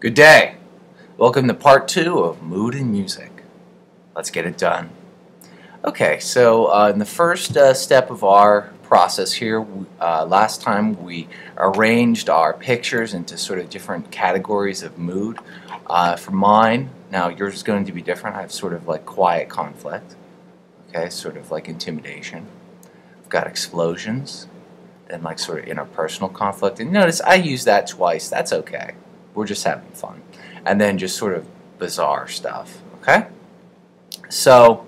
Good day. Welcome to part 2 of Mood and Music. Let's get it done. Okay, so in the first step of our process here, last time we arranged our pictures into sort of different categories of mood. For mine, now yours is going to be different. I have sort of like quiet conflict, okay, sort of like intimidation. I've got explosions, then like sort of interpersonal conflict. And notice I use that twice. That's okay. We're just having fun. And then just sort of bizarre stuff, okay? So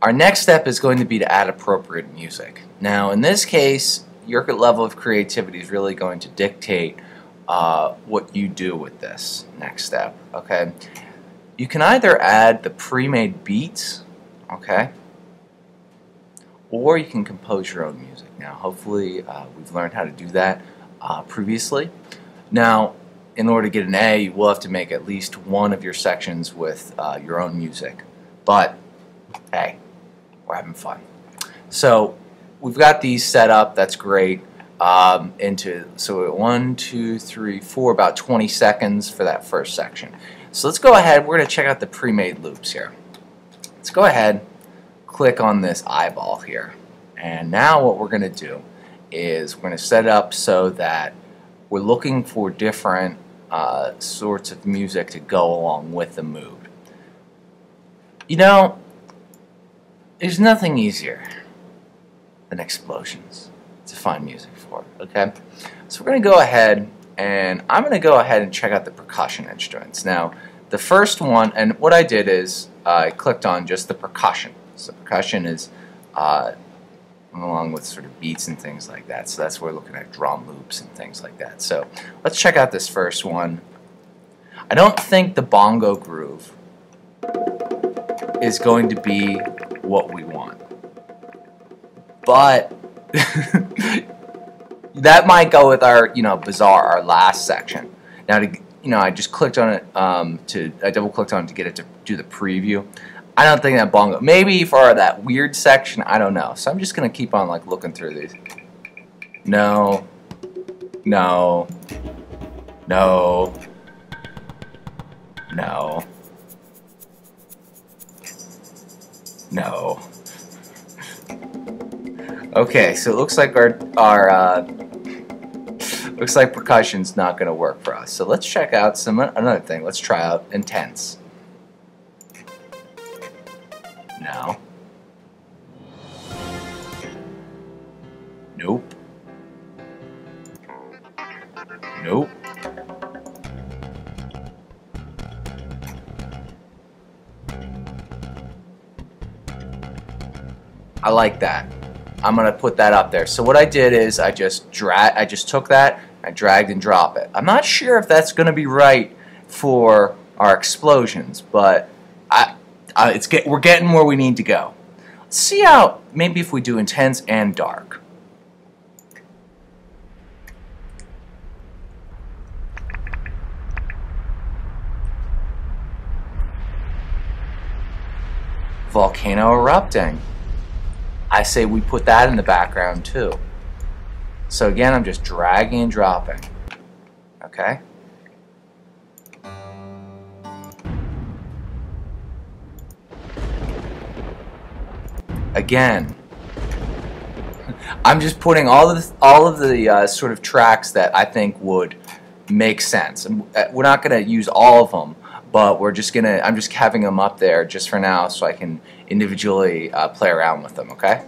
our next step is going to be to add appropriate music. Now in this case, your level of creativity is really going to dictate what you do with this next step, okay? You can either add the pre-made beats, okay? Or you can compose your own music. Now hopefully we've learned how to do that previously. Now in order to get an A, you will have to make at least one of your sections with your own music. But, hey, we're having fun. So, we've got these set up, that's great. So 1, 2, 3, 4, about 20 seconds for that first section. So let's go ahead, we're going to check out the pre-made loops here. Let's go ahead, click on this eyeball here. And now what we're going to do is we're going to set it up so that we're looking for different sorts of music to go along with the mood. You know, there's nothing easier than explosions to find music for, okay? So we're going to go ahead and I'm going to go ahead and check out the percussion instruments. Now, the first one, and what I did is I clicked on just the percussion. So percussion is along with sort of beats and things like that. So that's where we're looking at drum loops and things like that. So let's check out this first one. I don't think the bongo groove is going to be what we want. But that might go with our, bizarre, our last section. Now, I just clicked on it I double clicked on it to get it to do the preview. I don't think that bongo. Maybe for that weird section, I don't know. So I'm just gonna keep on like looking through these. No. No. No. No. No. Okay, so it looks like looks like percussion's not gonna work for us. So let's check out another thing. Let's try out intense. No. Nope. Nope. I like that. I'm gonna put that up there. So what I did is I just took that, I dragged and dropped it. I'm not sure if that's gonna be right for our explosions, but we're getting where we need to go. Let's see how, maybe if we do intense and dark. Volcano erupting. I say we put that in the background too. So again, I'm just dragging and dropping. Okay? Again, I'm just putting all of the sort of tracks that I think would make sense. We're not going to use all of them, but I'm just having them up there just for now so I can individually play around with them, okay?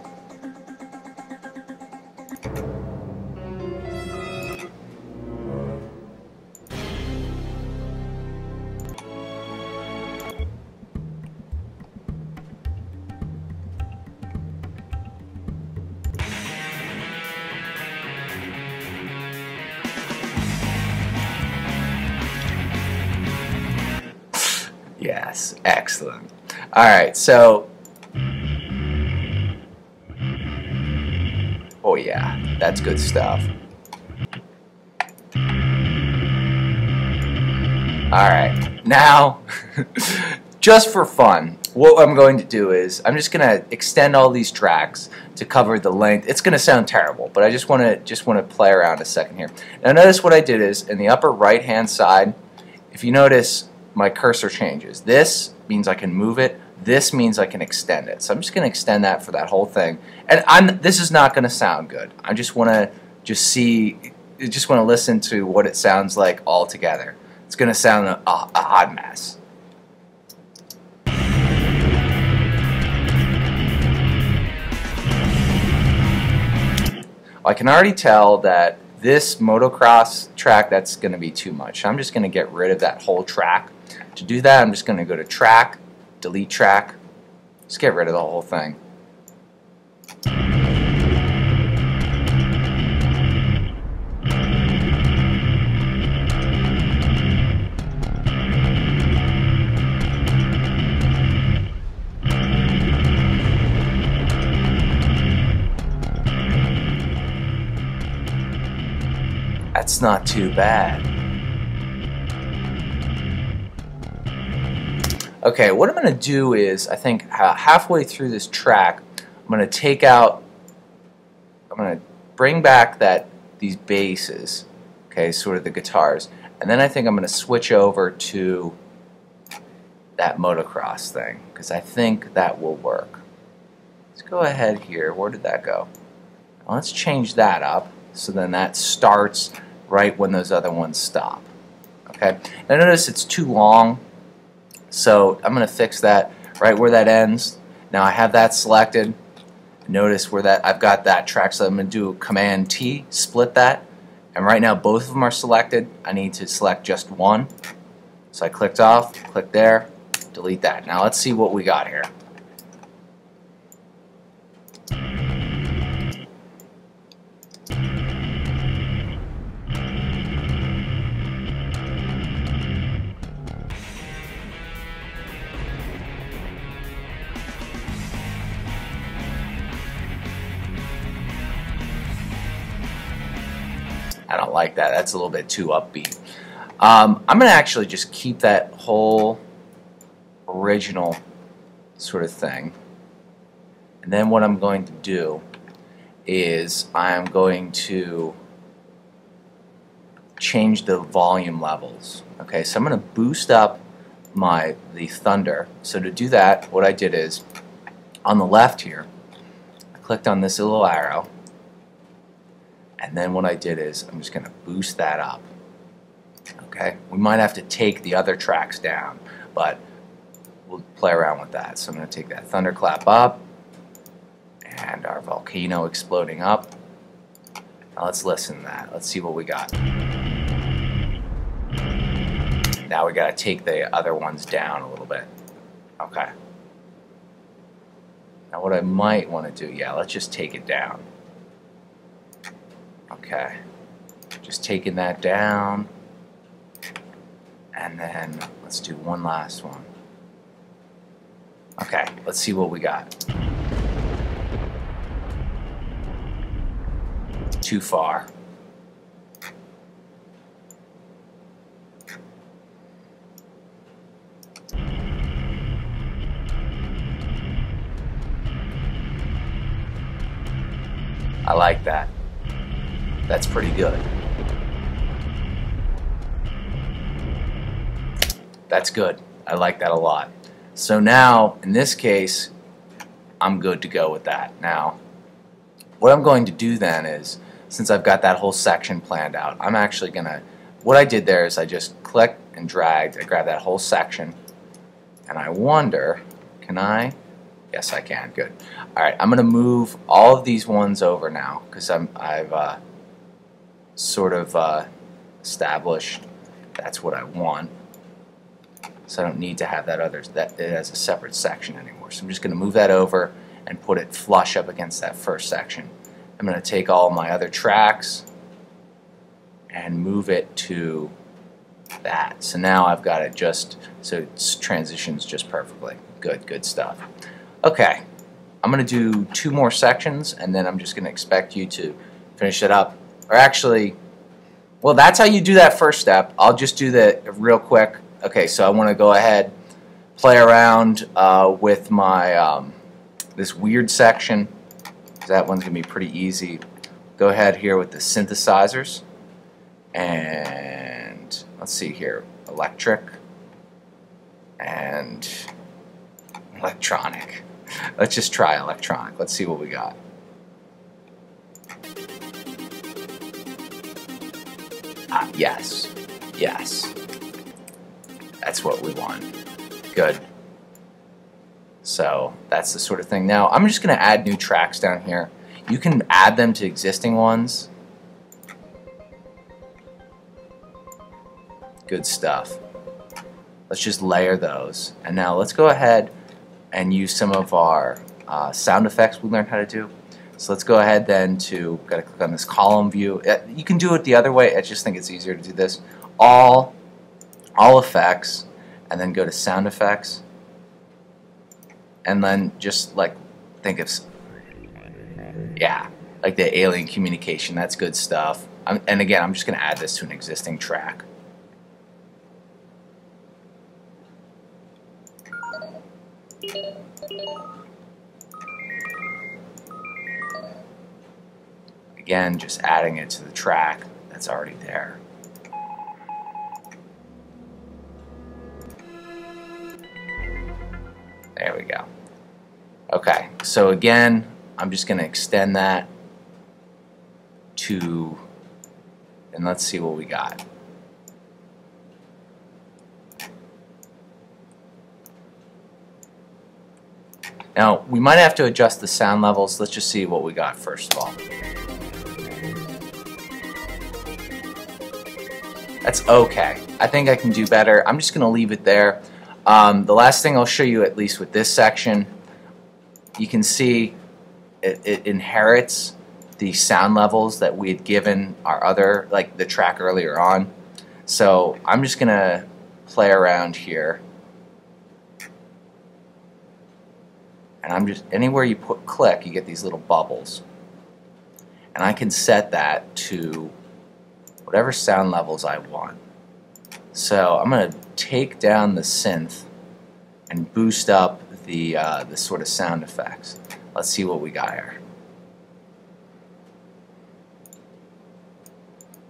Yes, excellent. Alright, so oh yeah, that's good stuff. Alright, now just for fun, what I'm going to do is I'm just going to extend all these tracks to cover the length. It's going to sound terrible, but I just want to play around a second here. Now notice what I did is in the upper right hand side if you notice, my cursor changes. This means I can move it. This means I can extend it. So I'm just going to extend that for that whole thing. And this is not going to sound good. I just want to listen to what it sounds like all together. It's going to sound a hot mess. I can already tell that this motocross track, that's going to be too much. I'm just going to get rid of that whole track. To do that, I'm just going to go to track, delete track, just get rid of the whole thing. That's not too bad. Okay, what I'm going to do is, I think halfway through this track, I'm going to bring back these basses, okay, sort of the guitars, and then I think I'm going to switch over to that motocross thing, because I think that will work. Let's go ahead here. Where did that go? Well, let's change that up, so then that starts right when those other ones stop. Okay, now notice it's too long, so I'm going to fix that right where that ends. Now I have that selected. Notice where I've got that track, so I'm going to do Command T, split that, and right now both of them are selected. I need to select just one, so I clicked off, click there, delete that. Now let's see what we got here. I don't like that. That's a little bit too upbeat. I'm going to actually just keep that whole original sort of thing. And then what I'm going to do is I'm going to change the volume levels. Okay, so I'm going to boost up the thunder. So to do that, what I did is on the left here, I clicked on this little arrow. And then what I did is I'm just going to boost that up. Okay, we might have to take the other tracks down, but we'll play around with that. So I'm going to take that thunderclap up and our volcano exploding up. Now let's listen to that. Let's see what we got. Now we got to take the other ones down a little bit. Okay. Now what I might want to do, yeah, let's just take it down. Okay, just taking that down, and then let's do one last one. Okay, let's see what we got. Too far. I like that. That's pretty good. That's good. I like that a lot. So now, in this case, I'm good to go with that. Now, what I'm going to do then is, since I've got that whole section planned out, I'm actually going to, what I did there is I just clicked and dragged, I grabbed that whole section, and I wonder, can I? Yes, I can. Good. All right, I'm going to move all of these ones over now, because I've sort of established that's what I want. So I don't need to have that it as a separate section anymore. So I'm just going to move that over and put it flush up against that first section. I'm going to take all my other tracks and move it to that. So now I've got it just so it transitions just perfectly. Good stuff. Okay, I'm going to do 2 more sections, and then I'm just going to expect you to finish it up. Or actually, well, that's how you do that first step. I'll just do that real quick. Okay, so I want to go ahead, play around with my this weird section. That one's going to be pretty easy. Go ahead here with the synthesizers, and let's see here. electric and electronic. Let's just try electronic. Let's see what we got. Yes. Yes. That's what we want. Good. So that's the sort of thing. Now I'm just going to add new tracks down here. You can add them to existing ones. Good stuff. Let's just layer those. And now let's go ahead and use some of our sound effects we learned how to do. So let's go ahead then to, got to click on this column view. You can do it the other way. I just think it's easier to do this. All effects, and then go to sound effects. And then just like think of, yeah, like the alien communication. That's good stuff. And again, I'm just going to add this to an existing track. Again, just adding it to the track that's already there. There we go. Okay, so again, I'm just going to extend that to, and let's see what we got. Now, we might have to adjust the sound levels. Let's just see what we got first of all. That's okay. I think I can do better. I'm just going to leave it there. The last thing I'll show you, at least with this section, you can see it inherits the sound levels that we had given our other, like the track earlier on. So I'm just going to play around here. And I'm just, anywhere you put click, you get these little bubbles. And I can set that to whatever sound levels I want. So I'm going to take down the synth and boost up the sort of sound effects. Let's see what we got here.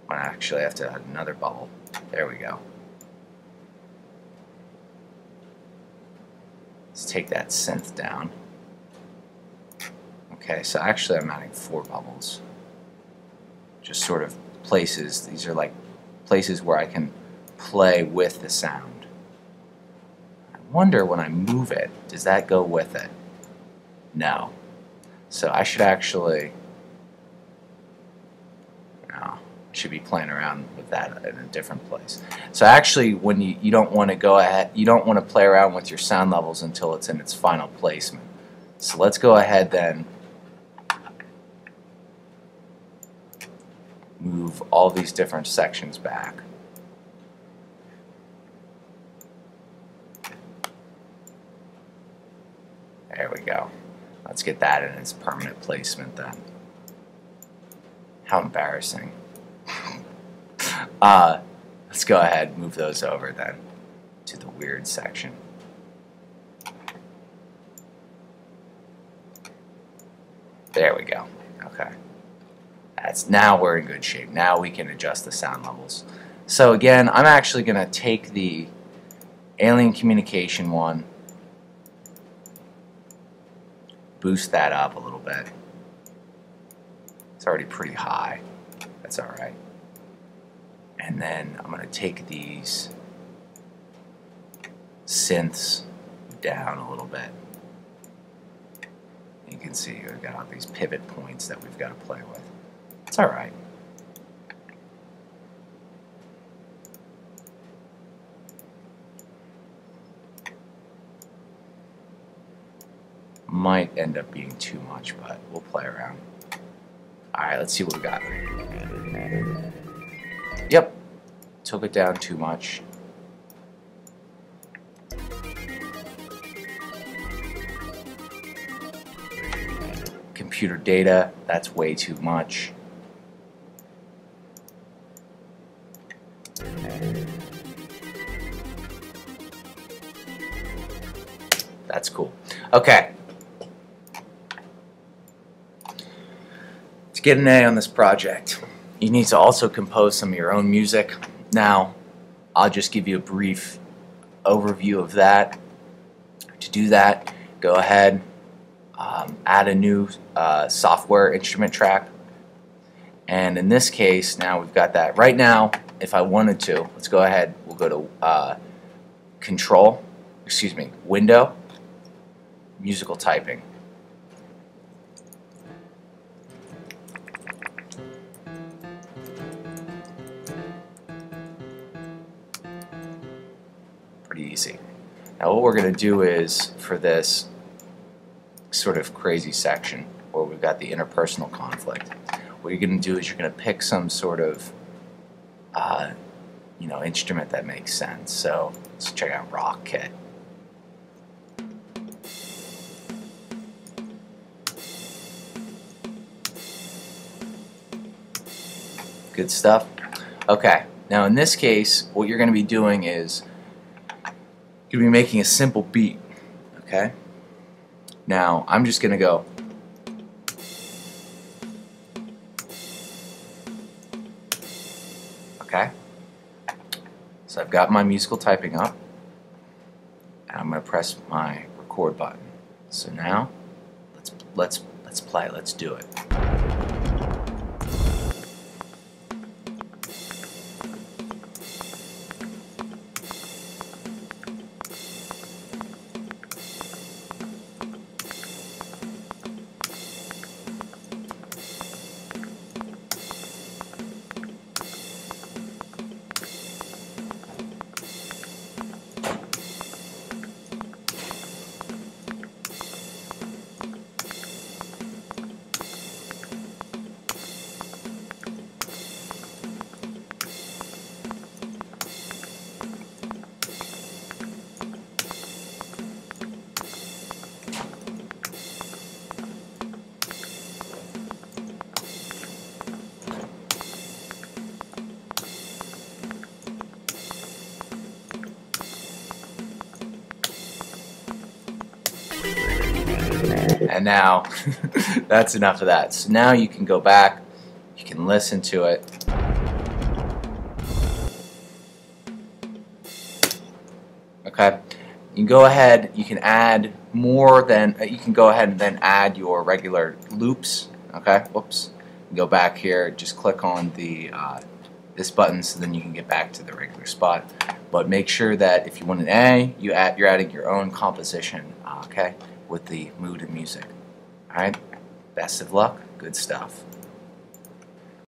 I actually have to add another bubble. There we go. Let's take that synth down. Okay, so actually I'm adding 4 bubbles. Just sort of places, these are like places where I can play with the sound. I wonder when I move it, does that go with it? No. So I should actually, no, I should be playing around with that in a different place. So actually when you don't want to go ahead, you don't want to play around with your sound levels until it's in its final placement. So let's go ahead then, move all these different sections back. There we go. Let's get that in its permanent placement then. How embarrassing. Let's go ahead and move those over then to the weird section. There we go. Okay. Now we're in good shape. Now we can adjust the sound levels. So again, I'm actually going to take the alien communication one, boost that up a little bit. It's already pretty high. That's alright. And then I'm going to take these synths down a little bit. You can see we've got all these pivot points that we've got to play with. It's alright. Might end up being too much, but we'll play around. Alright, let's see what we got. Yep, took it down too much. Computer data, that's way too much. That's cool. Okay. To get an A on this project, you need to also compose some of your own music. Now, I'll just give you a brief overview of that. To do that, go ahead, add a new software instrument track. And in this case, now we've got that. Right now, if I wanted to, let's go ahead, we'll go to Window, Musical Typing. Pretty easy. Now what we're going to do is, for this sort of crazy section where we've got the interpersonal conflict, what you're going to do is you're going to pick some sort of instrument that makes sense. So let's check out Rock Kit. Good stuff. Okay, now in this case, what you're going to be doing is you're going to be making a simple beat. Okay? Now, I'm just going to go. Okay? So I've got my musical typing up, and I'm going to press my record button. So now, let's play. Let's do it. And now, that's enough of that. So now you can go back, you can listen to it. Okay, you can go ahead, you can add more than, you can go ahead and then add your regular loops. Okay, whoops. Go back here, just click on the this button so then you can get back to the regular spot. But make sure that if you want an A, you're adding your own composition, okay, with the mood and music. Alright, best of luck, good stuff.